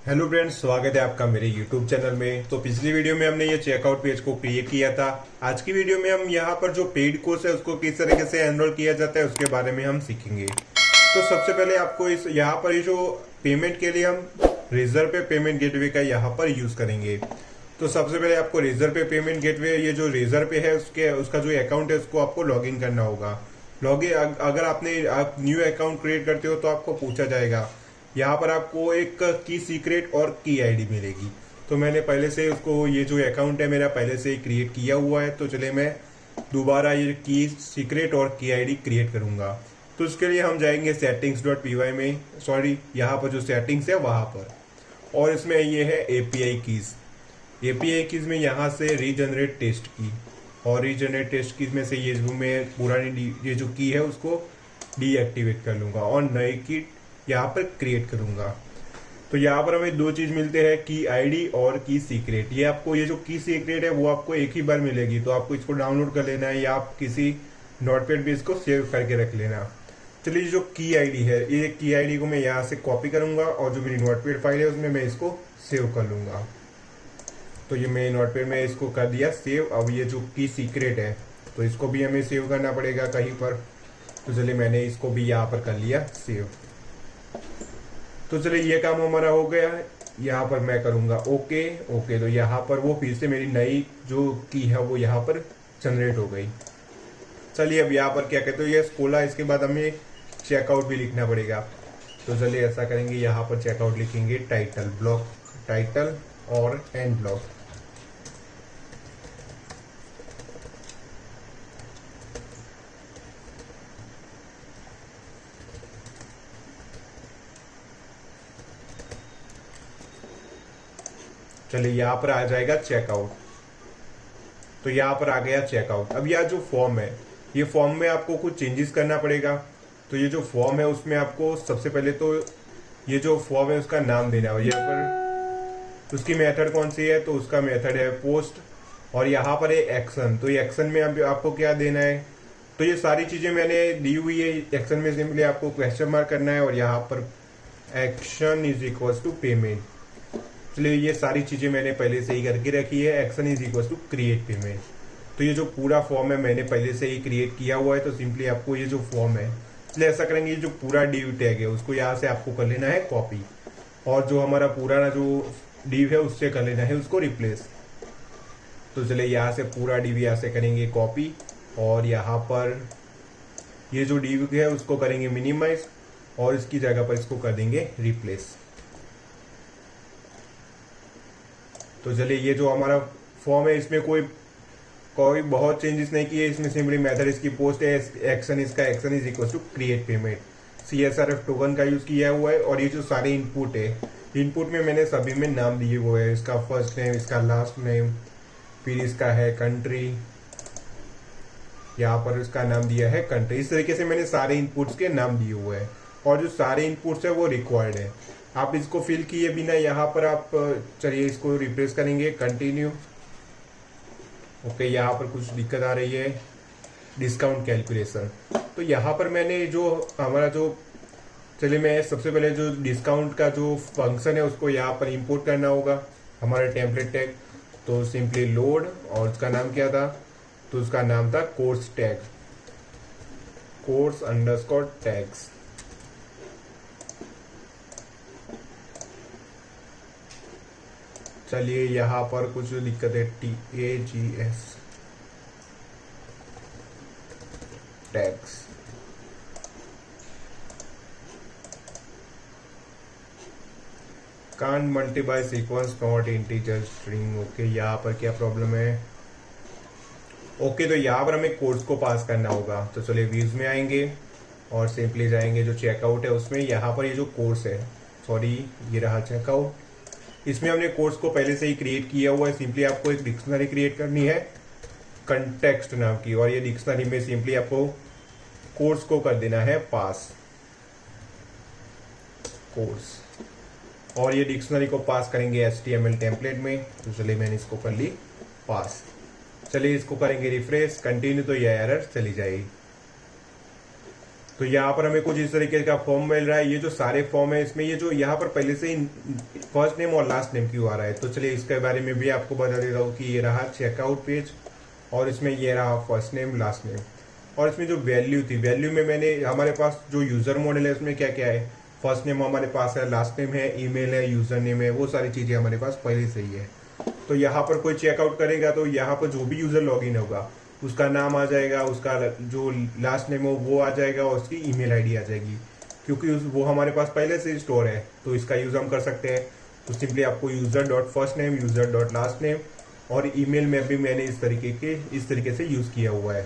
Hello friends, स्वागत है आपका मेरे यूट्यूब चैनल में। तो पिछली वीडियो में हमने ये चेकआउट पेज को क्रिएट किया था। आज की वीडियो में हम यहाँ पर जो पेड कोर्स है उसको किस तरीके से एनरोल किया जाता है उसके बारे में हम सीखेंगे। तो सबसे पहले आपको इस यहाँ पर ये जो पेमेंट के लिए हम रेजर पे पेमेंट गेटवे का यहाँ पर यूज करेंगे। तो सबसे पहले आपको रेजर पे पेमेंट गेटवे, ये जो रेजर पे है उसका जो अकाउंट है उसको आपको लॉग इन करना होगा। लॉग इन अगर आप न्यू अकाउंट क्रिएट करते हो तो आपको पूछा जाएगा, यहाँ पर आपको एक की सीक्रेट और की आईडी मिलेगी। तो मैंने पहले से उसको, ये जो अकाउंट है मेरा पहले से ही क्रिएट किया हुआ है, तो चलिए मैं दोबारा ये की सीक्रेट और की आईडी क्रिएट करूंगा। तो उसके लिए हम जाएंगे settings.py में, सॉरी यहाँ पर जो सेटिंग्स है वहाँ पर, और इसमें ये है एपीआई कीज में यहाँ से रीजनरेट टेस्ट की, और रीजनरेट टेस्ट कीज में से ये जो मैं पुरानी ये जो की है उसको डीएक्टिवेट कर लूंगा और नई की यहाँ पर क्रिएट करूंगा। तो यहाँ पर हमें दो चीज मिलते हैं, की आईडी और की सीक्रेट। ये आपको, ये जो की सीक्रेट है वो आपको एक ही बार मिलेगी, तो आपको इसको डाउनलोड कर लेना है या आप किसी नोटपैड पे इसको सेव करके रख लेना। चलिए, जो की आईडी है, ये की आईडी को मैं यहाँ से कॉपी करूंगा और जो मेरी नोटपैड फाइल है उसमें मैं इसको सेव कर लूंगा। तो ये मैं नोटपैड में इसको कर दिया सेव। अब ये जो की सीक्रेट है तो इसको भी हमें सेव करना पड़ेगा कहीं पर। तो चलिए मैंने इसको भी यहाँ पर कर लिया सेव। तो चलिए ये काम हमारा हो गया है। यहाँ पर मैं करूंगा ओके। तो यहाँ पर वो फिर से मेरी नई जो की है वो यहाँ पर जनरेट हो गई। चलिए अब यहाँ पर क्या कहते हो, ये खोला, इसके बाद हमें चेकआउट भी लिखना पड़ेगा। तो चलिए ऐसा करेंगे, यहाँ पर चेकआउट लिखेंगे टाइटल ब्लॉक, टाइटल और एंड ब्लॉक। चलिए यहाँ पर आ जाएगा चेकआउट। तो यहाँ पर आ गया चेकआउट। अब यह जो फॉर्म है, ये फॉर्म में आपको कुछ चेंजेस करना पड़ेगा। तो ये जो फॉर्म है उसमें आपको सबसे पहले तो ये जो फॉर्म है उसका नाम देना है। यहाँ पर उसकी मेथड कौन सी है, तो उसका मेथड है पोस्ट, और यहाँ पर है एक्शन। तो ये एक्शन में आपको क्या देना है, तो ये सारी चीजें मैंने दी हुई है। एक्शन में सिंपली आपको क्वेश्चन मार्क करना है और यहाँ पर action is equal to payment. इसलिए ये सारी चीजें मैंने पहले से ही करके रखी है। Action is equal to create payment. तो ये जो पूरा फॉर्म है मैंने पहले से ही क्रिएट किया हुआ है। तो सिंपली आपको ये जो फॉर्म है, इसलिए ऐसा करेंगे, ये जो पूरा डिव टैग है उसको यहाँ से आपको कर लेना है कॉपी, और जो हमारा पुराना जो डिव है उससे कर लेना है उसको रिप्लेस। तो चलिए यहाँ से पूरा डिव यहाँ से करेंगे कॉपी, और यहाँ पर ये जो डिव है उसको करेंगे मिनिमाइज, और इसकी जगह पर इसको कर देंगे रिप्लेस। तो चलिए ये जो हमारा फॉर्म है इसमें कोई बहुत चेंजेस नहीं किए। इसमें सिंपली मेथड इसकी पोस्ट है, एक्शन इसका action is equal to create payment, CSRF token का यूज किया हुआ है। और ये जो सारे इनपुट है, इनपुट में मैंने सभी में नाम दिए हुए हैं, इसका फर्स्ट नेम, इसका लास्ट नेम, फिर इसका है कंट्री, यहाँ पर इसका नाम दिया है कंट्री। इस तरीके से मैंने सारे इनपुट्स के नाम दिए हुए हैं, और जो सारे इनपुट्स है वो रिक्वायर्ड है। आप इसको फिल किए बिना यहाँ पर आप, चलिए इसको रिप्लेस करेंगे, कंटिन्यू। ओके, यहाँ पर कुछ दिक्कत आ रही है, डिस्काउंट कैलकुलेशन। तो यहाँ पर मैंने जो हमारा जो, चलिए मैं सबसे पहले जो डिस्काउंट का जो फंक्शन है उसको यहाँ पर इंपोर्ट करना होगा, हमारा टेम्पलेट टैग। तो सिंपली लोड, और उसका नाम क्या था, तो उसका नाम था course tag, course underscore tags. चलिए यहाँ पर कुछ दिक्कत है, TAGS tags. Can't multiply sequence not integer string. Okay, यहाँ पर क्या प्रॉब्लम है। ओके, तो यहाँ पर हमें कोड्स को पास करना होगा। तो चलिए व्यूज में आएंगे और सिंपली जाएंगे जो चेकआउट है उसमें, यहाँ पर ये जो कोर्स है, सॉरी ये रहा चेकआउट, इसमें हमने कोर्स को पहले से ही क्रिएट किया हुआ है। सिंपली आपको एक डिक्शनरी क्रिएट करनी है कंटेक्स्ट नाम की, और ये डिक्शनरी में सिंपली आपको कोर्स को कर देना है पास, कोर्स, और ये डिक्शनरी को पास करेंगे HTML टेम्पलेट में। तो चलिए मैंने इसको कर ली पास। चलिए इसको करेंगे रिफ्रेश, कंटिन्यू, तो ये एरर चली जाएगी। तो यहाँ पर हमें कुछ इस तरीके का फॉर्म मिल रहा है। ये जो सारे फॉर्म है इसमें ये जो यहाँ पर पहले से ही फर्स्ट नेम और लास्ट नेम क्यों आ रहा है, तो चलिए इसके बारे में भी आपको बता देता हूँ कि ये रहा चेकआउट पेज और इसमें ये रहा फर्स्ट नेम लास्ट नेम। और इसमें जो वैल्यू थी, वैल्यू में मैंने हमारे पास जो यूजर मॉडल है उसमें क्या क्या है, फर्स्ट नेम हमारे पास है, लास्ट नेम है, ईमेल है, यूजर नेम है, वो सारी चीजें हमारे पास पहले से ही है। तो यहाँ पर कोई चेकआउट करेगा तो यहाँ पर जो भी यूजर लॉगिन होगा उसका नाम आ जाएगा, उसका जो लास्ट नेम हो वो आ जाएगा और उसकी ईमेल आईडी आ जाएगी, क्योंकि वो हमारे पास पहले से स्टोर है तो इसका यूज हम कर सकते हैं। तो सिंपली आपको user dot first name, user dot last name और ईमेल में भी मैंने इस तरीके से यूज किया हुआ है।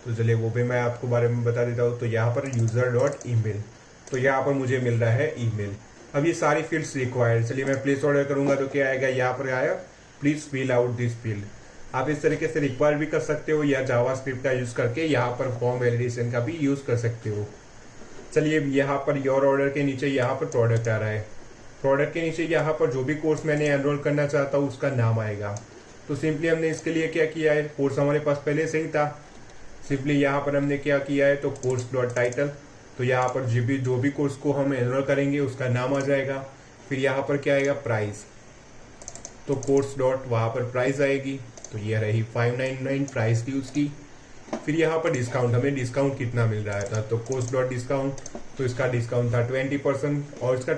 तो चलिए वो भी मैं आपको बारे में बता देता हूँ। तो यहाँ पर यूजर डॉट ईमेल, तो यहाँ पर मुझे मिल रहा है ईमेल। अब ये सारी फील्ड्स रिक्वायर्ड, चलिए मैं प्लेस ऑर्डर करूंगा तो क्या आएगा, यहाँ पर आया please fill out this field. आप इस तरीके से रिक्वायर भी कर सकते हो या जावास्क्रिप्ट का यूज करके यहाँ पर फॉर्म वैलिडेशन का भी यूज कर सकते हो। चलिए यहाँ पर योर ऑर्डर के नीचे यहाँ पर प्रोडक्ट आ रहा है, प्रोडक्ट के नीचे यहाँ पर जो भी कोर्स मैंने एनरोल करना चाहता हूँ उसका नाम आएगा। तो सिंपली हमने इसके लिए क्या किया है, कोर्स हमारे पास पहले से ही था, सिंपली यहाँ पर हमने क्या किया है तो कोर्स डॉट टाइटल, तो यहाँ पर जो भी कोर्स को हम एनरोल करेंगे उसका नाम आ जाएगा। फिर यहाँ पर क्या आएगा प्राइस, तो कोर्स डॉट वहाँ पर प्राइस आएगी, तो ये रही 599 प्राइस थी उसकी। फिर यहाँ पर डिस्काउंट, हमें डिस्काउंट कितना मिल रहा था, तो कोर्स डॉट डिस्काउंट, तो इसका डिस्काउंट था 20% और इसका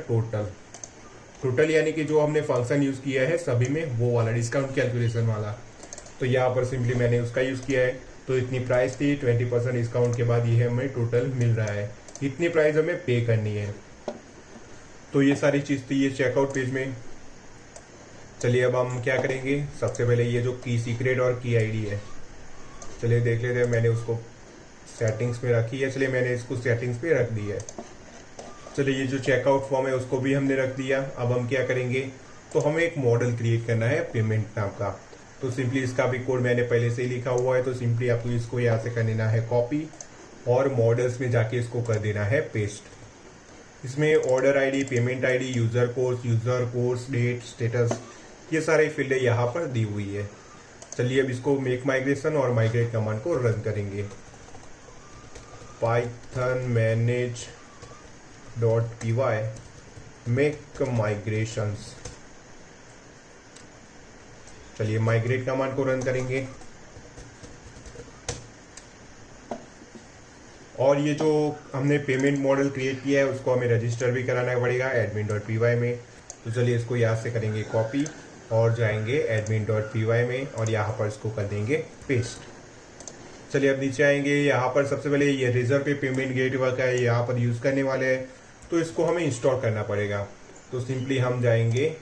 टोटल यानी कि जो हमने फंक्शन यूज किया है सभी में वो वाला डिस्काउंट कैलकुलेशन वाला, तो यहाँ पर सिंपली मैंने उसका यूज किया है। तो इतनी प्राइस थी, 20% डिस्काउंट के बाद ये हमें टोटल मिल रहा है, इतनी प्राइस हमें पे करनी है। तो ये सारी चीज थी ये चेकआउट पेज में। चलिए अब हम क्या करेंगे, सबसे पहले ये जो की सीक्रेट और की आईडी है चलिए देख लेते हैं। मैंने उसको सेटिंग्स में रखी है, चलिए मैंने इसको सेटिंग्स पे रख दी है। चलिए ये जो चेकआउट फॉर्म है उसको भी हमने रख दिया। अब हम क्या करेंगे, तो हमें एक मॉडल क्रिएट करना है पेमेंट नाम का। तो सिंपली इसका भी कोड मैंने पहले से ही लिखा हुआ है, तो सिंपली आपको इसको यहाँ से कर देना है कॉपी और मॉडल्स में जाके इसको कर देना है पेस्ट। इसमें order ID, payment ID, user course, date, status, ये सारे फील्ड यहाँ पर दी हुई है। चलिए अब इसको मेक माइग्रेशन और माइग्रेट कमांड को रन करेंगे। Python manage .py make migrations, चलिए माइग्रेट कमांड को रन करेंगे। और ये जो हमने पेमेंट मॉडल क्रिएट किया है उसको हमें रजिस्टर भी कराना पड़ेगा admin.py में। तो चलिए इसको यहाँ से करेंगे कॉपी और जाएंगे admin.py में और यहाँ पर इसको कर देंगे पेस्ट। चलिए अब नीचे आएंगे, यहाँ पर सबसे पहले ये रिजर्व पे पेमेंट गेटवे का है, यहाँ पर यूज़ करने वाले हैं, तो इसको हमें इंस्टॉल करना पड़ेगा। तो सिंपली हम जाएंगे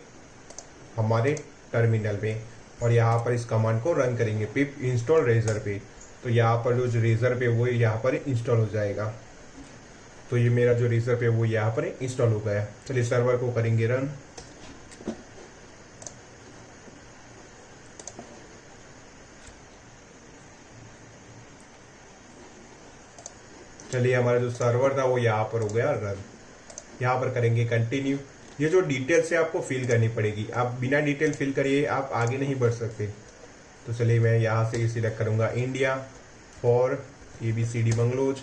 हमारे टर्मिनल में और यहाँ पर इस कमांड को रन करेंगे पिप इंस्टॉल रेजर पे। तो यहाँ पर जो रेजर पे वो यहाँ पर इंस्टॉल हो जाएगा। तो ये मेरा जो रेजर पे वो यहाँ पर इंस्टॉल हो गया। चलिए सर्वर को करेंगे रन। चलिए हमारा जो सर्वर था वो यहाँ पर हो गया रन। यहाँ पर करेंगे कंटिन्यू। ये जो डिटेल्स है आपको फिल करनी पड़ेगी, आप बिना डिटेल फिल करिए आप आगे नहीं बढ़ सकते। तो चलिए मैं यहाँ से सिलेक्ट करूँगा इंडिया फॉर ABCD बंगलोज।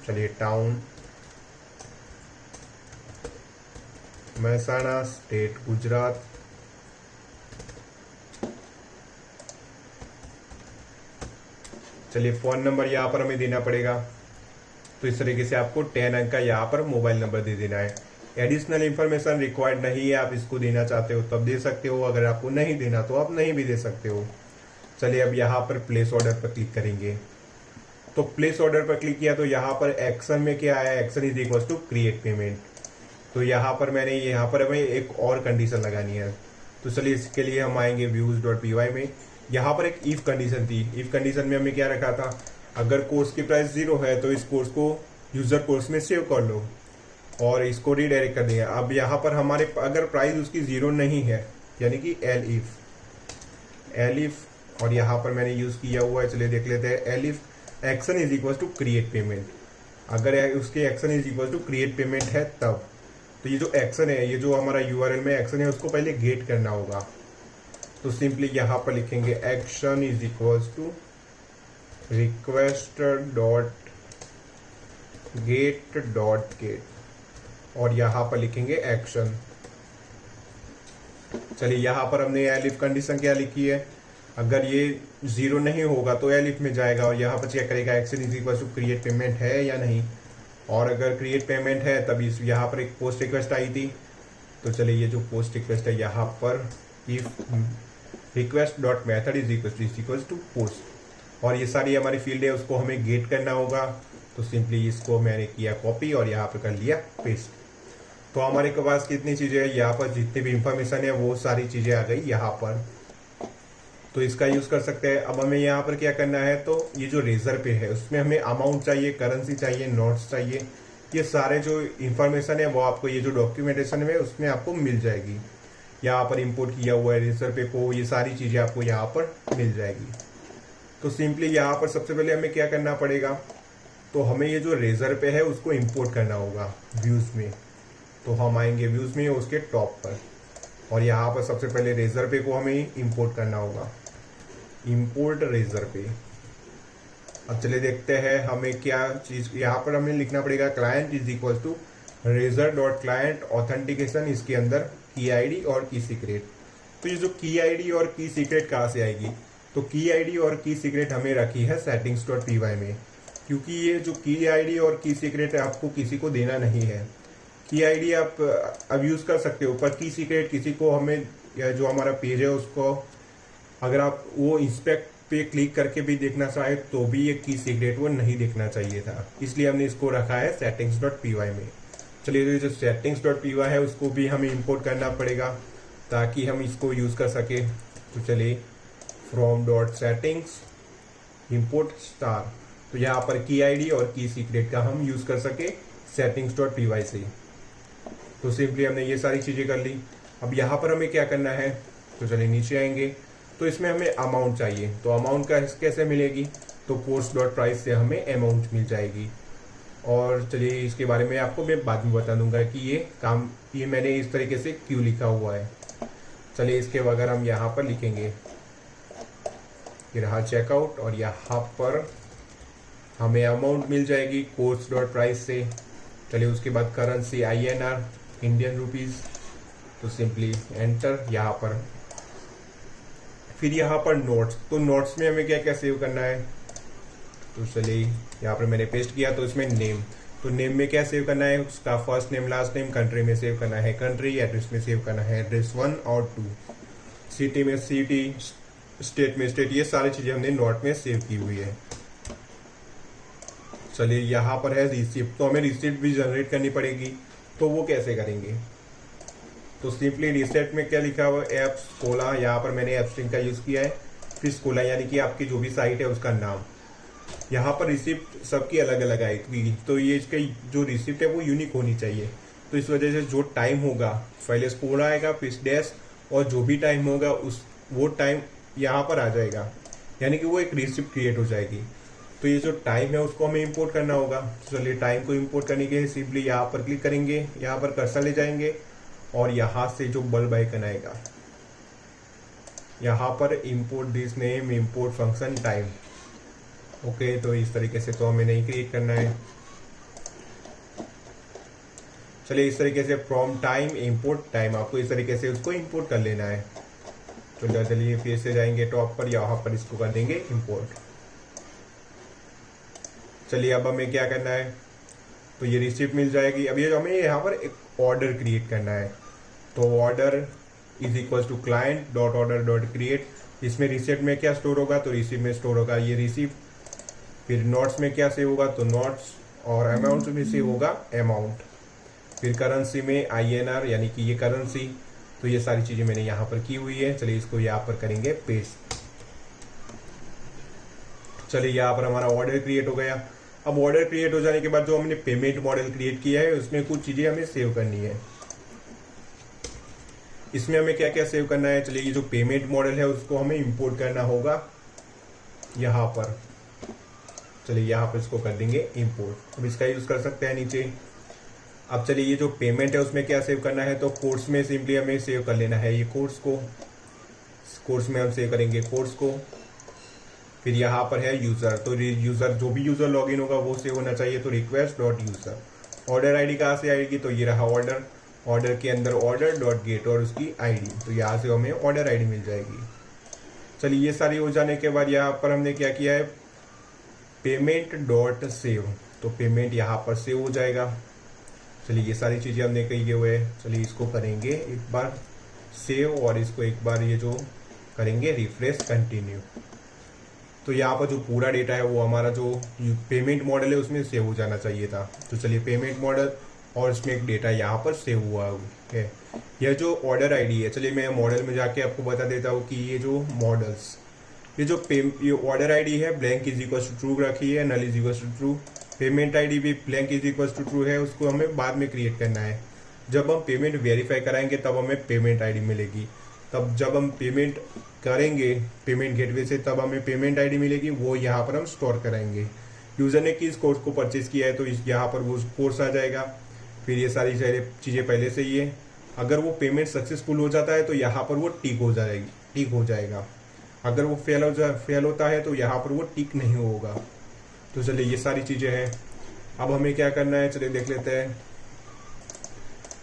चलिए टाउन महसाणा, स्टेट गुजरात, चलिए फ़ोन नंबर यहाँ पर हमें देना पड़ेगा। तो इस तरीके से आपको 10 अंक का यहाँ पर मोबाइल नंबर दे देना है। एडिशनल इन्फॉर्मेशन रिक्वायर्ड नहीं है, आप इसको देना चाहते हो तब दे सकते हो, अगर आपको नहीं देना तो आप नहीं भी दे सकते हो। चलिए अब यहाँ पर प्लेस ऑर्डर पर क्लिक करेंगे। तो प्लेस ऑर्डर पर क्लिक किया तो यहाँ पर एक्शन में क्या आया, action is equal to create payment. तो यहाँ पर मैंने यहाँ पर हमें एक और कंडीशन लगानी है। तो चलिए इसके लिए हम आएंगे views.py में। यहाँ पर एक इफ कंडीशन थी, इफ कंडीशन में हमने क्या रखा था, अगर कोर्स की प्राइस 0 है तो इस कोर्स को यूजर कोर्स में सेव कर लो और इसको रीडायरेक्ट कर देंगे। अब यहाँ पर हमारे अगर प्राइस उसकी 0 नहीं है यानी कि एल इफ और यहाँ पर मैंने यूज किया हुआ है, चलिए देख लेते हैं। Elif action is equal to create payment, अगर उसके action is equal to create payment है तब। तो ये जो एक्शन है, ये जो हमारा URL में एक्शन है उसको पहले गेट करना होगा। तो सिंपली यहाँ पर लिखेंगे action is equals to request dot get और यहाँ पर लिखेंगे एक्शन। चलिए यहाँ पर हमने एलिफ कंडीशन क्या लिखी है, अगर ये 0 नहीं होगा तो एलिफ में जाएगा और यहाँ पर चेक करेगा action is equal to create payment है या नहीं, और अगर क्रिएट पेमेंट है तभी यहाँ पर एक पोस्ट रिक्वेस्ट आई थी। तो चलिए ये जो पोस्ट रिक्वेस्ट है यहाँ पर if request dot method is equal to post, और ये सारी हमारी फील्ड है उसको हमें गेट करना होगा। तो सिंपली इसको मैंने किया कॉपी और यहाँ पर कर लिया पेस्ट। तो हमारे पास कितनी चीज़ें हैं, यहाँ पर जितनी भी इंफॉर्मेशन है वो सारी चीज़ें आ गई यहाँ पर। तो इसका यूज़ कर सकते हैं। अब हमें यहाँ पर क्या करना है, तो ये जो रेजर पे है उसमें हमें अमाउंट चाहिए, करेंसी चाहिए, नोट्स चाहिए, ये सारे जो इंफॉर्मेशन है वो आपको ये जो डॉक्यूमेंटेशन है उसमें आपको मिल जाएगी। यहाँ पर इंपोर्ट किया हुआ है रेजर पे को, ये सारी चीज़ें आपको यहाँ पर मिल जाएगी। तो सिंपली यहाँ पर सबसे पहले हमें क्या करना पड़ेगा, तो हमें ये जो रेजर पे है उसको इंपोर्ट करना होगा व्यूज़ में। तो हम आएंगे व्यूज़ में उसके टॉप पर, और यहाँ पर सबसे पहले रेजर पे को हमें इंपोर्ट करना होगा, इंपोर्ट रेजर पे। अब चलिए देखते हैं हमें क्या चीज़, यहाँ पर हमें लिखना पड़ेगा client is equal to razor dot client authentication, इसके अंदर की आईडी और की सीक्रेट। तो ये जो की आईडी और की सीक्रेट कहाँ से आएगी, तो की आईडी और की सीक्रेट हमें रखी है सेटिंग्स डॉट पी वाई में, क्योंकि ये जो की आईडी और की सीक्रेट आपको किसी को देना नहीं है। की आईडी आप अब यूज़ कर सकते हो, पर की सीक्रेट किसी को हमें, या जो हमारा पेज है उसको अगर आप वो इंस्पेक्ट पे क्लिक करके भी देखना चाहे तो भी ये की सीक्रेट वो नहीं देखना चाहिए था, इसलिए हमने इसको रखा है सेटिंग्स डॉट पी वाई में। चलिए तो ये जो सेटिंग्स डॉट पी वाई है उसको भी हमें इंपोर्ट करना पड़ेगा ताकि हम इसको यूज़ कर सके। तो चलिए from dot settings import star, तो यहाँ पर की आईडी और की सीक्रेट का हम यूज़ कर सके सेटिंग्स डॉट पी वाई से। तो सिंपली हमने ये सारी चीज़ें कर ली। अब यहाँ पर हमें क्या करना है, तो चलिए नीचे आएंगे, तो इसमें हमें अमाउंट चाहिए। तो अमाउंट का कैसे मिलेगी, तो पोस्ट डॉट प्राइस से हमें अमाउंट मिल जाएगी। और चलिए इसके बारे में आपको मैं बाद में बता दूंगा कि ये मैंने इस तरीके से क्यों लिखा हुआ है। चलिए इसके बगैर हम यहाँ पर लिखेंगे ये रहा चेकआउट, और यहाँ पर हमें अमाउंट मिल जाएगी पोस्ट डॉट प्राइस से। चलिए उसके बाद करेंसी INR इंडियन रुपीज़, तो सिंपली एंटर यहाँ पर। फिर यहाँ पर नोट्स, तो नोट्स में हमें क्या क्या सेव करना है, तो चलिए यहाँ पर मैंने पेस्ट किया। तो इसमें नेम, तो नेम में क्या सेव करना है, उसका first name last name, country में सेव करना है कंट्री, एड्रेस में सेव करना है एड्रेस 1 और 2, सिटी में सिटी, स्टेट में स्टेट, ये सारी चीज़ें हमने नोट में सेव की हुई है। चलिए यहाँ पर है रिसिप्ट, तो हमें रिसिप्ट भी जनरेट करनी पड़ेगी। तो वो कैसे करेंगे, तो सिंपली रिसेट में क्या लिखा हुआ है, एप्स कोला, यहाँ पर मैंने एप स्ट्रिंग का यूज़ किया है, फिर कोला यानी कि आपकी जो भी साइट है उसका नाम। यहाँ पर रिसिप्ट सबकी अलग अलग आएगी, तो ये इसका जो रिसिप्ट है वो यूनिक होनी चाहिए। तो इस वजह से जो टाइम होगा पहले कोला आएगा, फिर डैश, और जो भी टाइम होगा वो टाइम यहाँ पर आ जाएगा, यानी कि वो एक रिसिप्ट क्रिएट हो जाएगी। तो ये जो टाइम है उसको हमें इंपोर्ट करना होगा। तो चलिए टाइम को इंपोर्ट करने के लिए सिंपली यहाँ पर क्लिक करेंगे, यहाँ पर कर्सर ले जाएंगे और यहाँ से जो बल्ब आइकन आएगा यहाँ पर import this name import function time. Okay, तो इस तरीके से तो हमें नहीं क्रिएट करना है। चलिए इस तरीके से फ्रॉम टाइम इंपोर्ट टाइम, आपको इस तरीके से उसको इंपोर्ट कर लेना है। तो चलिए फिर से जाएंगे टॉप पर, यहाँ पर इसको कर देंगे इंपोर्ट। चलिए अब हमें क्या करना है, तो ये रिसिप्ट मिल जाएगी। अब ये हमें यहाँ पर एक ऑर्डर क्रिएट करना है, तो order is equal to client dot order dot create. इसमें रिसिप्ट में क्या स्टोर होगा, तो रिसिप्ट में स्टोर होगा ये रिसिप्ट। फिर नोट्स में क्या सेव होगा, तो नोट्स, और अमाउंट में सेव होगा अमाउंट। फिर करेंसी में INR यानी कि ये करेंसी। तो ये सारी चीज़ें मैंने यहाँ पर की हुई है। चलिए इसको यहाँ पर करेंगे पेस्ट। चलिए यहाँ पर हमारा ऑर्डर क्रिएट हो गया। अब ऑर्डर क्रिएट हो जाने के बाद जो हमने पेमेंट मॉडल क्रिएट किया है उसमें कुछ चीज़ें हमें सेव करनी है। इसमें हमें क्या क्या सेव करना है, चलिए ये जो पेमेंट मॉडल है उसको हमें इंपोर्ट करना होगा यहाँ पर। चलिए यहाँ पर इसको कर देंगे इंपोर्ट। अब इसका यूज़ कर सकते हैं नीचे। अब चलिए ये जो पेमेंट है उसमें क्या सेव करना है, तो कोड्स में सिंपली हमें सेव कर लेना है ये कोड्स को। कोर्स में हम सेव करेंगे कोर्स को। फिर यहाँ पर है यूज़र, तो यूज़र जो भी यूज़र लॉगिन होगा वो सेव होना चाहिए, तो request dot user. Order ID कहाँ से आएगी, तो ये रहा ऑर्डर, ऑर्डर के अंदर ऑर्डर डॉट गेट और उसकी आईडी, तो यहाँ से हमें ऑर्डर आईडी मिल जाएगी। चलिए ये सारी हो जाने के बाद यहाँ पर हमने क्या किया है, पेमेंट डॉट सेव, तो पेमेंट यहाँ पर सेव हो जाएगा। चलिए ये सारी चीज़ें हमने किए हुए हैं। चलिए इसको करेंगे एक बार सेव और इसको एक बार ये जो करेंगे रिफ्रेश कंटिन्यू, तो यहाँ पर जो पूरा डेटा है वो हमारा जो पेमेंट मॉडल है उसमें सेव हो जाना चाहिए था। तो चलिए पेमेंट मॉडल और इसमें एक डेटा यहाँ पर सेव हुआ है। यह जो ऑर्डर आईडी है, चलिए मैं मॉडल में जाके आपको बता देता हूँ कि ये जो मॉडल्स, ये ऑर्डर आईडी है blank is equal to true रखी है, null is equal to true. Payment ID भी blank is equal to true है, उसको हमें बाद में क्रिएट करना है। जब हम पेमेंट वेरीफाई कराएंगे तब हमें पेमेंट आईडी मिलेगी, तब जब हम पेमेंट करेंगे पेमेंट गेटवे से तब हमें पेमेंट आईडी मिलेगी, वो यहाँ पर हम स्टोर कराएंगे। यूज़र ने किस कोर्स को परचेज किया है तो इस यहाँ पर वो कोर्स आ जाएगा। फिर ये सारी चीज़ें पहले से ही है। अगर वो पेमेंट सक्सेसफुल हो जाता है तो यहाँ पर वो टिक हो जाएगा। अगर वो फेल होता है तो यहाँ पर वो टिक नहीं होगा। तो चलिए ये सारी चीज़ें हैं। अब हमें क्या करना है, चलिए देख लेते हैं।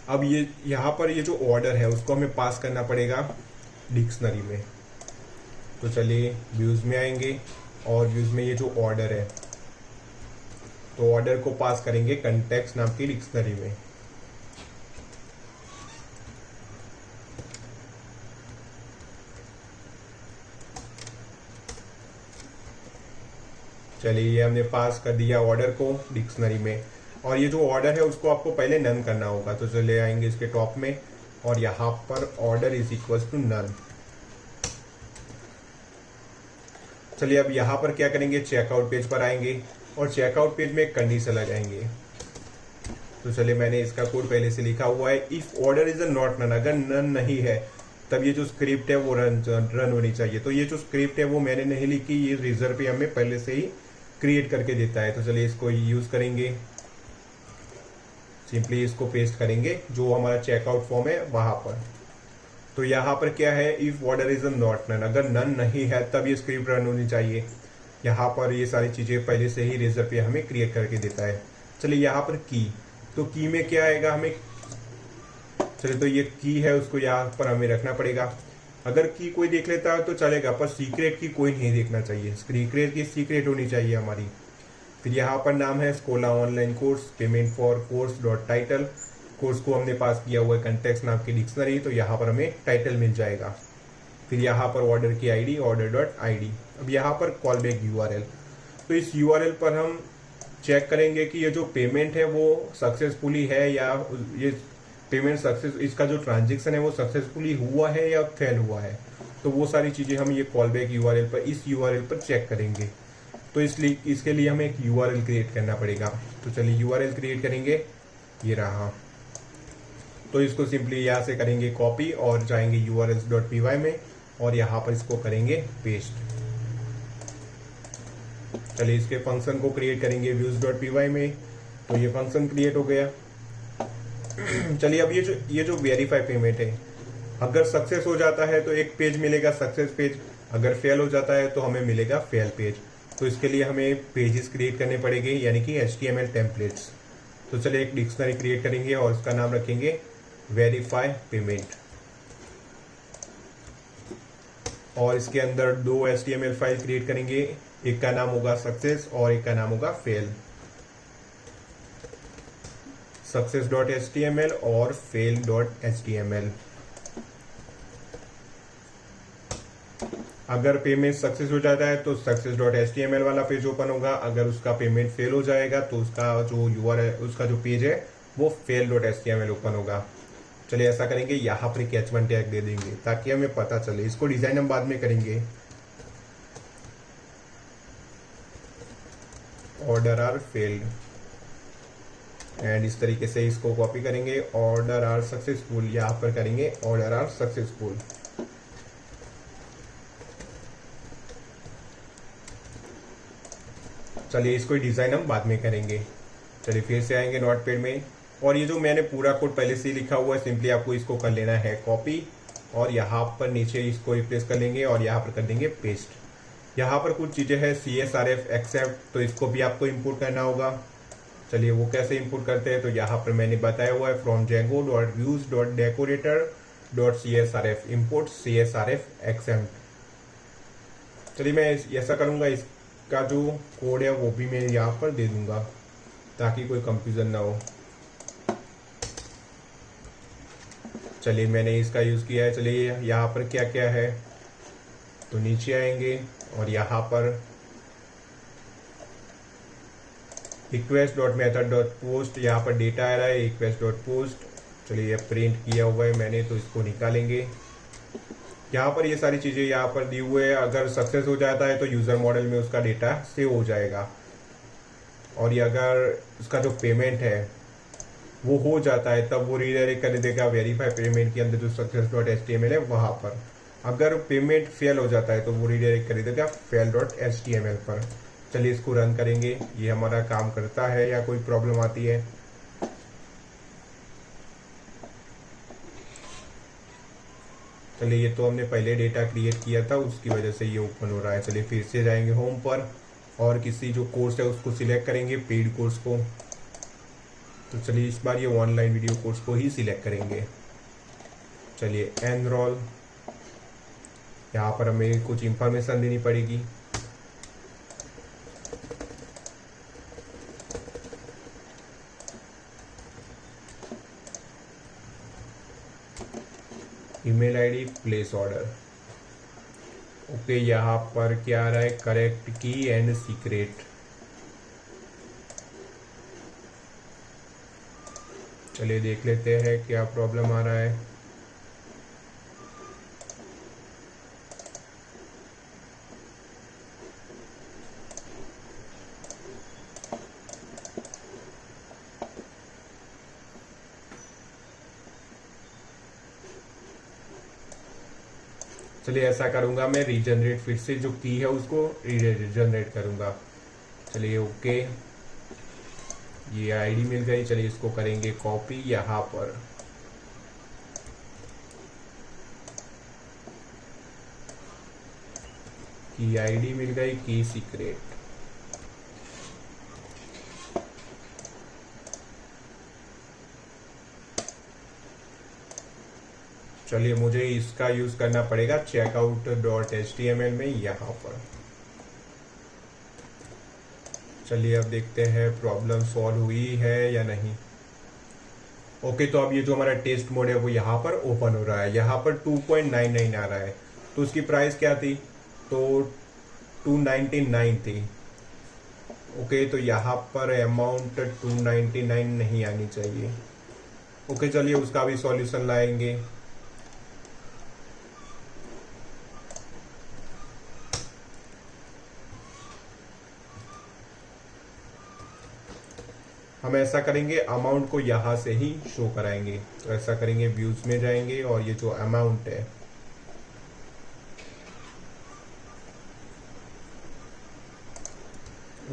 अब ये यहाँ पर ये जो ऑर्डर है उसको हमें पास करना पड़ेगा डिक्शनरी में। तो चलिए व्यूज़ में आएंगे और व्यूज़ में ये जो ऑर्डर है तो ऑर्डर को पास करेंगे कंटेक्स्ट नाम की डिक्शनरी में। चलिए ये हमने पास कर दिया ऑर्डर को डिक्शनरी में, और ये जो ऑर्डर है उसको आपको पहले नन करना होगा। तो चले आएंगे इसके टॉप में और यहाँ पर order is equal to none. चलिए अब यहाँ पर क्या करेंगे, चेकआउट पेज पर आएंगे और चेकआउट पेज में एक कंडीशन लगाएंगे। तो चलिए मैंने इसका कोड पहले से लिखा हुआ है, if order is not none, अगर नन नहीं है तब ये जो स्क्रिप्ट है वो रन होनी चाहिए। तो ये जो स्क्रिप्ट है वो मैंने नहीं लिखी, ये रिजर्व पे हमें पहले से ही क्रिएट करके देता है। तो चलिए इसको यूज करेंगे, सिंपली इसको पेस्ट करेंगे जो हमारा चेकआउट फॉर्म है वहां पर। तो यहाँ पर क्या है, if order is not none, अगर नन नहीं है तब ये स्क्रिप्ट रन होनी चाहिए। यहाँ पर ये सारी चीजें पहले से ही रिजर्व पे हमें क्रिएट करके देता है। चलिए यहाँ पर की, तो की में क्या आएगा हमें, चलिए तो ये की है उसको यहाँ पर हमें रखना पड़ेगा। अगर की कोई देख लेता है तो चलेगा, पर सीक्रेट की कोई नहीं देखना चाहिए, सीक्रेट की सीक्रेट होनी चाहिए हमारी। फिर यहाँ पर नाम है Skola online course, payment for course dot title, course को हमने पास किया हुआ है कंटेक्स्ट नाम की डिक्शनरी, तो यहाँ पर हमें टाइटल मिल जाएगा। फिर यहाँ पर ऑर्डर की आईडी ऑर्डर डॉट आईडी। अब यहाँ पर कॉल बैक यूआरएल, तो इस यूआरएल पर हम चेक करेंगे कि ये जो पेमेंट है वो सक्सेसफुली है या ये पेमेंट सक्सेस, इसका जो ट्रांजेक्शन है वो सक्सेसफुली हुआ है या फेल हुआ है। तो वो सारी चीज़ें हम ये कॉल बैक यूआरएल पर, इस यूआरएल पर चेक करेंगे। तो इसलिए इसके लिए हमें एक यूआरएल क्रिएट करना पड़ेगा। तो चलिए यूआरएल क्रिएट करेंगे, ये रहा। तो इसको सिंपली यहाँ से करेंगे कॉपी और जाएंगे urls.py में और यहाँ पर इसको करेंगे पेस्ट। चलिए इसके फंक्शन को क्रिएट करेंगे views.py में, तो ये फंक्शन क्रिएट हो गया। चलिए अब ये जो वेरीफाई पेमेंट है, अगर सक्सेस हो जाता है तो एक पेज मिलेगा सक्सेस पेज, अगर फेल हो जाता है तो हमें मिलेगा फेल पेज। तो इसके लिए हमें पेजेस क्रिएट करने पड़ेंगे, यानी कि HTML टेम्पलेट्स। तो चलिए एक डिक्शनरी क्रिएट करेंगे और उसका नाम रखेंगे वेरीफाई पेमेंट, और इसके अंदर 2 HTML फाइल क्रिएट करेंगे, एक का नाम होगा सक्सेस और एक का नाम होगा फेल, success.html और fail.html। अगर पेमेंट सक्सेस हो जाता है तो success.html वाला पेज ओपन होगा, अगर उसका पेमेंट फेल हो जाएगा तो उसका जो URL, उसका जो पेज है वो fail.html ओपन होगा। चलिए ऐसा करेंगे, यहाँ पर कैच1 टैग दे देंगे ताकि हमें पता चले। इसको डिजाइन हम बाद में करेंगे। ऑर्डर आर फेल्ड, एंड इस तरीके से इसको कॉपी करेंगे, ऑर्डर आर सक्सेसफुल, यहाँ पर करेंगे ऑर्डर आर सक्सेसफुल। चलिए इसको डिजाइन हम बाद में करेंगे। चलिए फिर से आएंगे नोटपैड में, और ये जो मैंने पूरा कोड पहले से ही लिखा हुआ है, सिंपली आपको इसको कर लेना है कॉपी और यहाँ पर नीचे इसको रिप्लेस कर लेंगे और यहाँ पर कर देंगे पेस्ट। यहाँ पर कुछ चीज़ें हैं CSRF एक्सेप्ट, तो इसको भी आपको इंपोर्ट करना होगा। चलिए वो कैसे इंपोर्ट करते हैं, तो यहाँ पर मैंने बताया हुआ है from django.views.decorator.csrf import CSRF accept. चलिए मैं ऐसा करूँगा, इसका जो कोड है वो भी मैं यहाँ पर दे दूँगा ताकि कोई कंफ्यूजन ना हो। चलिए मैंने इसका यूज़ किया है। चलिए यहाँ पर क्या क्या है, तो नीचे आएंगे और यहाँ पर request.method.post यहाँ पर डेटा आ रहा है request.post। चलिए ये प्रिंट किया हुआ है मैंने, तो इसको निकालेंगे। यहाँ पर ये सारी चीज़ें यहाँ पर दी हुए है। अगर सक्सेस हो जाता है तो यूज़र मॉडल में उसका डेटा सेव हो जाएगा, और ये अगर उसका जो पेमेंट है वो हो जाता है तब वो रीडायरेक्ट कर देगा वेरीफाई पेमेंट के अंदर जो success.html है वहाँ पर। अगर पेमेंट फेल हो जाता है तो वो रीडायरेक्ट कर देगा fail.html पर। चलिए इसको रन करेंगे, ये हमारा काम करता है या कोई प्रॉब्लम आती है। चलिए ये तो हमने पहले डेटा क्रिएट किया था, उसकी वजह से ये ओपन हो रहा है। चलिए फिर से जाएंगे होम पर और किसी जो कोर्स है उसको सिलेक्ट करेंगे, पेड कोर्स को। तो चलिए इस बार ये ऑनलाइन वीडियो कोर्स को ही सिलेक्ट करेंगे। चलिए एनरोल, यहाँ पर हमें कुछ इंफॉर्मेशन देनी पड़ेगी। Email ID, place order. Okay, यहाँ पर क्या आ रहा है, करेक्ट की एंड सीक्रेट। चलिए देख लेते हैं क्या प्रॉब्लम आ रहा है। चलिए ऐसा करूंगा मैं, रीजनरेट, फिर से जो की है उसको रीजनरेट करूंगा। चलिए ओके, ये आईडी मिल गई। चलिए इसको करेंगे कॉपी यहाँ पर। की आईडी मिल गई, की सीक्रेट। चलिए मुझे इसका यूज करना पड़ेगा checkout.html में यहाँ पर। चलिए अब देखते हैं प्रॉब्लम सॉल्व हुई है या नहीं। ओके, तो अब ये जो हमारा टेस्ट मोड है वो यहाँ पर ओपन हो रहा है। यहाँ पर 2.99 आ रहा है, तो उसकी प्राइस क्या थी, तो 299 थी। ओके, तो यहाँ पर अमाउंट 299 नहीं आनी चाहिए। ओके, चलिए उसका भी सॉल्यूशन लाएंगे। हम ऐसा करेंगे, अमाउंट को यहाँ से ही शो कराएंगे। तो ऐसा करेंगे, व्यूज में जाएंगे और ये जो अमाउंट है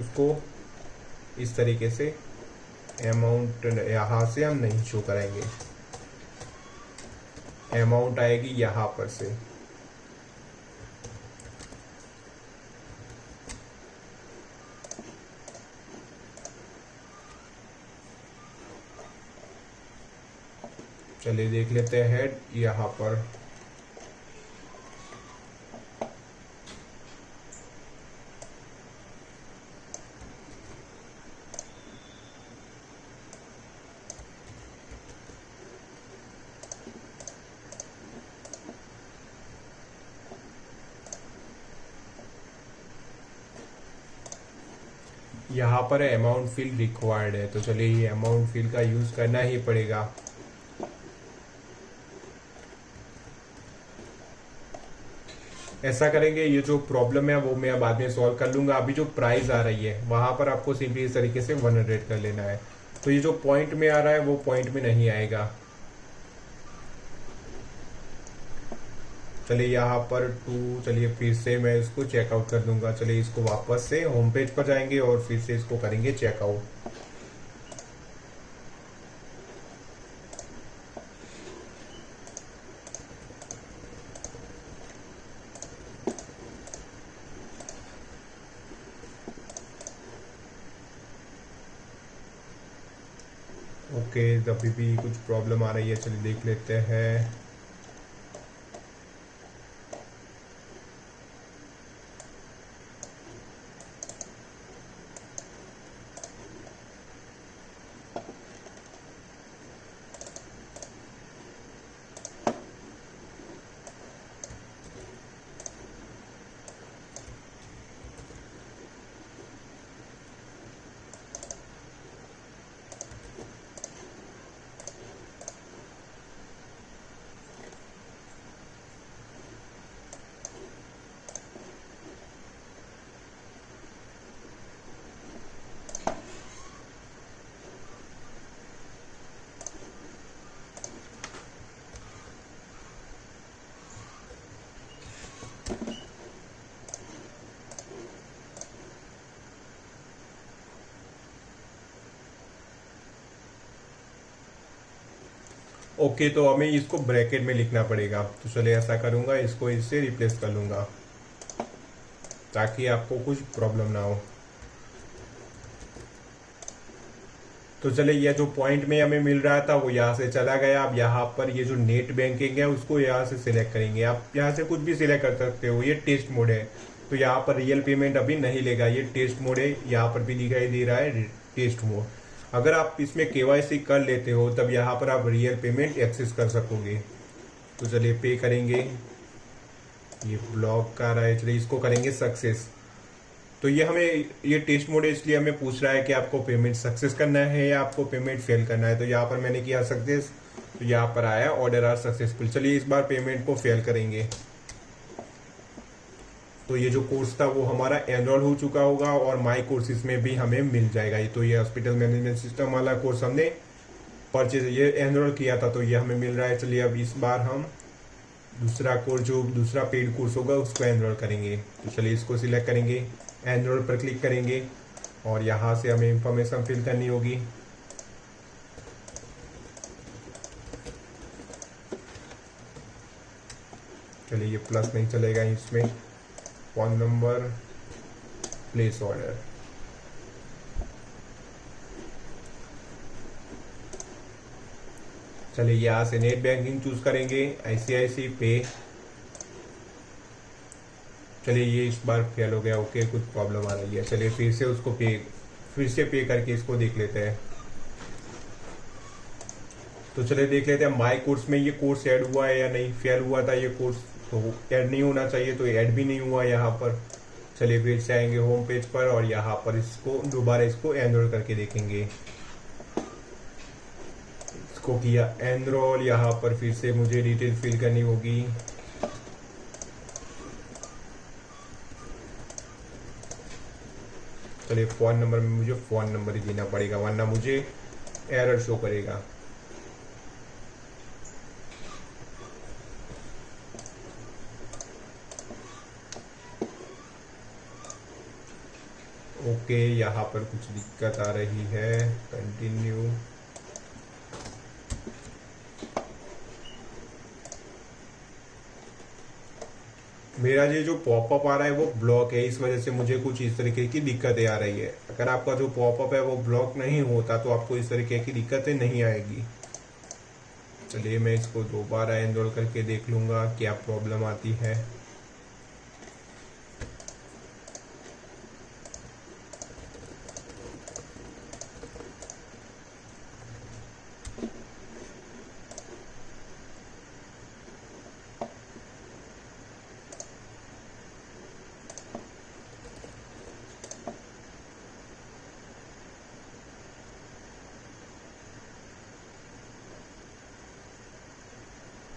उसको इस तरीके से अमाउंट यहाँ से हम नहीं शो कराएंगे, अमाउंट आएगी यहाँ पर से। चलिए देख लेते हैं यहाँ पर। यहाँ पर अमाउंट फील्ड रिक्वायर्ड है, तो चलिए ये अमाउंट फील्ड का यूज करना ही पड़ेगा। ऐसा करेंगे, ये जो प्रॉब्लम है वो मैं बाद में सॉल्व कर लूंगा। अभी जो प्राइस आ रही है वहां पर आपको सिंपली इस तरीके से 100 कर लेना है। तो ये जो पॉइंट में आ रहा है वो पॉइंट में नहीं आएगा। चलिए यहाँ पर 2, चलिए फिर से मैं इसको चेकआउट कर दूंगा। चलिए इसको वापस से होम पेज पर जाएंगे और फिर से इसको करेंगे चेकआउट। ओके, अभी भी कुछ प्रॉब्लम आ रही है, चलिए देख लेते हैं। ओके, तो हमें इसको ब्रैकेट में लिखना पड़ेगा, तो चलिए ऐसा करूंगा, इसको इससे रिप्लेस कर लूंगा ताकि आपको कुछ प्रॉब्लम ना हो। तो चलिए, ये जो पॉइंट में हमें मिल रहा था वो यहाँ से चला गया। अब यहाँ पर ये जो नेट बैंकिंग है उसको यहाँ से सिलेक्ट करेंगे। आप यहाँ से कुछ भी सिलेक्ट कर सकते हो। ये टेस्ट मोड है, तो यहाँ पर रियल पेमेंट अभी नहीं लेगा, ये टेस्ट मोड है। यहाँ पर भी दिखाई दे रहा है टेस्ट मोड। अगर आप इसमें केवाईसी कर लेते हो तब यहाँ पर आप रियल पेमेंट एक्सेस कर सकोगे। तो चलिए पे करेंगे, ये ब्लॉक कर रहा है, चलिए इसको करेंगे सक्सेस। तो ये हमें, ये टेस्ट मोड है इसलिए हमें पूछ रहा है कि आपको पेमेंट सक्सेस करना है या आपको पेमेंट फेल करना है। तो यहाँ पर मैंने किया सक्सेस, तो यहाँ पर आया ऑर्डर आर सक्सेसफुल। चलिए इस बार पेमेंट को फेल करेंगे। तो ये जो कोर्स था वो हमारा एनरोल हो चुका होगा और माई कोर्सेज में भी हमें मिल जाएगा। ये तो ये हॉस्पिटल मैनेजमेंट सिस्टम वाला कोर्स हमने परचेज ये एनरोल किया था, तो ये हमें मिल रहा है। चलिए अब इस बार हम दूसरा कोर्स, जो दूसरा पेड कोर्स होगा उसको एनरोल करेंगे। तो चलिए इसको सिलेक्ट करेंगे, एनरोल पर क्लिक करेंगे और यहाँ से हमें इंफॉर्मेशन फिल करनी होगी। चलिए ये प्लस नहीं चलेगा इसमें, फोन नंबर, प्लेस ऑर्डर। चलिए यहाँ से नेट बैंकिंग चूज करेंगे, आईसीआईसी पे। चलिए ये इस बार फेल हो गया, ओके, कुछ प्रॉब्लम आ रही है। चलिए फिर से उसको फिर से पे करके इसको देख लेते हैं। तो चलिए देख लेते हैं माई कोर्स में ये कोर्स ऐड हुआ है या नहीं। फेल हुआ था ये कोर्स, तो ऐड नहीं होना चाहिए, तो ऐड भी नहीं हुआ यहाँ पर। चलिए फिर से आएंगे होम पेज पर और यहाँ पर इसको दोबारा इसको एनरोल करके देखेंगे। इसको किया एनरोल, यहाँ पर फिर से मुझे डिटेल फिल करनी होगी। चलिए फ़ोन नंबर में मुझे फ़ोन नंबर ही देना पड़ेगा वरना मुझे एरर शो करेगा। ओके, यहाँ पर कुछ दिक्कत आ रही है, कंटिन्यू। मेरा ये जो पॉपअप आ रहा है वो ब्लॉक है, इस वजह से मुझे कुछ इस तरीके की दिक्कतें आ रही है। अगर आपका जो पॉपअप है वो ब्लॉक नहीं होता तो आपको इस तरीके की दिक्कतें नहीं आएगी। चलिए मैं इसको दोबारा एनरोल करके देख लूँगा क्या प्रॉब्लम आती है।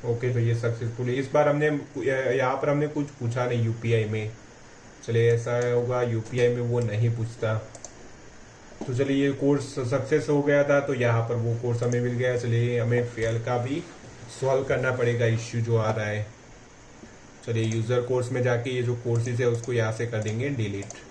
ओके, तो ये सक्सेसफुल है। इस बार हमने यहाँ पर हमने कुछ पूछा नहीं यूपीआई में। चलिए ऐसा होगा, यूपीआई में वो नहीं पूछता। तो चलिए ये कोर्स सक्सेस हो गया था, तो यहाँ पर वो कोर्स हमें मिल गया। चलिए हमें फेल का भी सॉल्व करना पड़ेगा इश्यू जो आ रहा है। चलिए यूज़र कोर्स में जाके ये जो कोर्सेज है उसको यहाँ से कर देंगे डिलीट।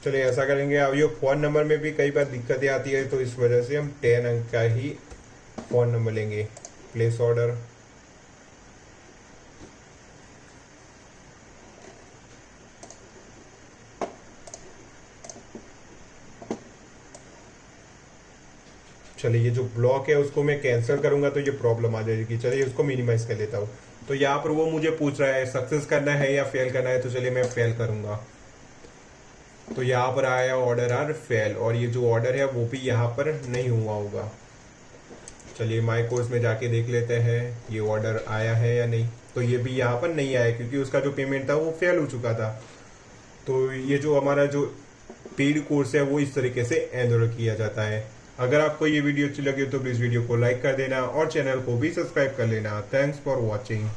चलिए ऐसा करेंगे। अब ये फ़ोन नंबर में भी कई बार दिक्कतें आती है, तो इस वजह से हम 10 अंक का ही फ़ोन नंबर लेंगे। Place order. चलिए ये जो ब्लॉक है उसको मैं कैंसिल करूंगा तो ये प्रॉब्लम आ जाएगी। चलिए उसको मिनिमाइज कर लेता हूँ। तो यहाँ पर वो मुझे पूछ रहा है सक्सेस करना है या फेल करना है, तो चलिए मैं फेल करूंगा। तो यहाँ पर आया ऑर्डर आर फेल, और ये जो ऑर्डर है वो भी यहाँ पर नहीं हुआ होगा। चलिए माई कोर्स में जाके देख लेते हैं ये ऑर्डर आया है या नहीं। तो ये भी यहाँ पर नहीं आया क्योंकि उसका जो पेमेंट था वो फेल हो चुका था। तो ये जो हमारा जो पेड कोर्स है वो इस तरीके से एनरोल किया जाता है। अगर आपको ये वीडियो अच्छी लगी तो प्लीज़ वीडियो को लाइक कर देना और चैनल को भी सब्सक्राइब कर लेना। Thanks for watching.